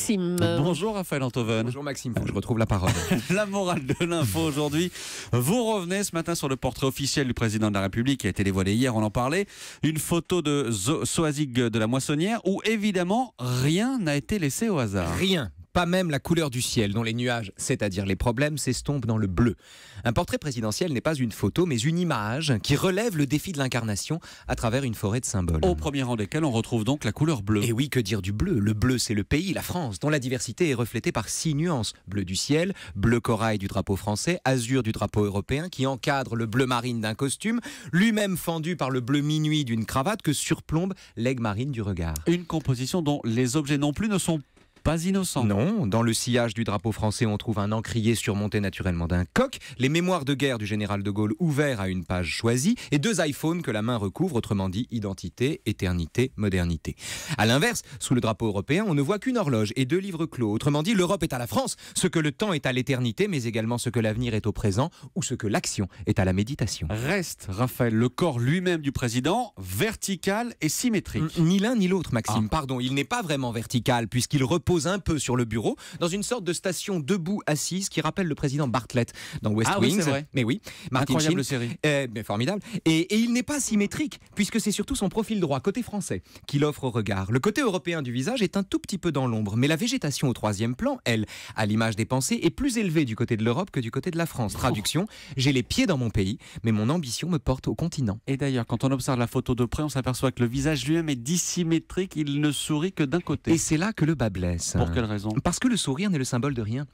Maxime. Bonjour Raphaël Antoven. Bonjour Maxime, faut que je retrouve la parole. La morale de l'info aujourd'hui. Vous revenez ce matin sur le portrait officiel du président de la République qui a été dévoilé hier, on en parlait. Une photo de Soazig de la Moissonnière où évidemment rien n'a été laissé au hasard. Rien. Pas même la couleur du ciel, dont les nuages, c'est-à-dire les problèmes, s'estompent dans le bleu. Un portrait présidentiel n'est pas une photo, mais une image qui relève le défi de l'incarnation à travers une forêt de symboles. Au premier rang desquels on retrouve donc la couleur bleue. Et oui, que dire du bleu? Le bleu, c'est le pays, la France, dont la diversité est reflétée par 6 nuances. Bleu du ciel, bleu corail du drapeau français, azur du drapeau européen, qui encadre le bleu marine d'un costume, lui-même fendu par le bleu minuit d'une cravate que surplombe l'aigle marine du regard. Une composition dont les objets non plus ne sont pas innocent. Non, dans le sillage du drapeau français, on trouve un encrier surmonté naturellement d'un coq, les mémoires de guerre du général de Gaulle ouverts à une page choisie et 2 iPhones que la main recouvre, autrement dit identité, éternité, modernité. À l'inverse, sous le drapeau européen, on ne voit qu'une horloge et 2 livres clos. Autrement dit, l'Europe est à la France, ce que le temps est à l'éternité, mais également ce que l'avenir est au présent ou ce que l'action est à la méditation. Reste, Raphaël, le corps lui-même du président, vertical et symétrique. Ni l'un ni l'autre, Maxime. Pardon, il n'est pas vraiment vertical puisqu'il repose un peu sur le bureau, dans une sorte de station debout assise qui rappelle le président Bartlett dans West Wing. Oui, c'est vrai. Mais oui, Martin incroyable Sheen, série. mais formidable. Et il n'est pas symétrique, puisque c'est surtout son profil droit, côté français, qu'il offre au regard. Le côté européen du visage est un tout petit peu dans l'ombre, mais la végétation au 3e plan, elle, à l'image des pensées, est plus élevée du côté de l'Europe que du côté de la France. Traduction, j'ai les pieds dans mon pays, mais mon ambition me porte au continent. Et d'ailleurs, quand on observe la photo de près, on s'aperçoit que le visage lui-même est dissymétrique, il ne sourit que d'un côté. Et c'est là que le bas blesse. Pour quelle raison? Parce que le sourire n'est le symbole de rien.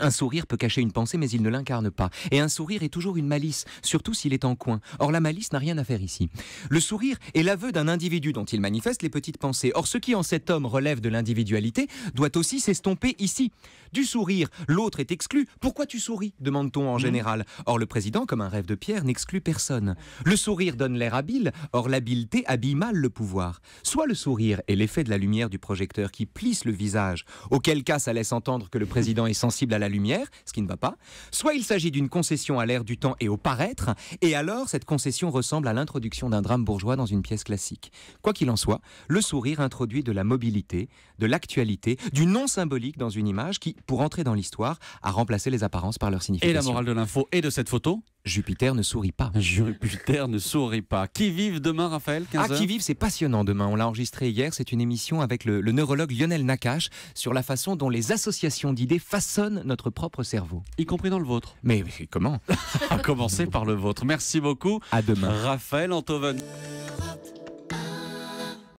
Un sourire peut cacher une pensée, mais il ne l'incarne pas. Et un sourire est toujours une malice, surtout s'il est en coin. Or, la malice n'a rien à faire ici. Le sourire est l'aveu d'un individu dont il manifeste les petites pensées. Or, ce qui en cet homme relève de l'individualité doit aussi s'estomper ici. Du sourire, l'autre est exclu. Pourquoi tu souris? Demande-t-on en général. Or, le président, comme un rêve de pierre, n'exclut personne. Le sourire donne l'air habile, or l'habileté habille mal le pouvoir. Soit le sourire est l'effet de la lumière du projecteur qui plisse le visage, auquel cas ça laisse entendre que le président est sensible à la lumière, ce qui ne va pas, soit il s'agit d'une concession à l'air du temps et au paraître, et alors cette concession ressemble à l'introduction d'un drame bourgeois dans une pièce classique. Quoi qu'il en soit, le sourire introduit de la mobilité, de l'actualité, du non symbolique dans une image qui, pour entrer dans l'histoire, a remplacé les apparences par leur signification. Et la morale de l'info et de cette photo? Jupiter ne sourit pas. Jupiter ne sourit pas. Qui vive demain, Raphaël, 15h? Qui vive, c'est passionnant demain. On l'a enregistré hier. C'est une émission avec le neurologue Lionel Nakache sur la façon dont les associations d'idées façonnent notre propre cerveau. Y compris dans le vôtre. Mais comment? À commencer par le vôtre. Merci beaucoup. À demain. Raphaël Antoven.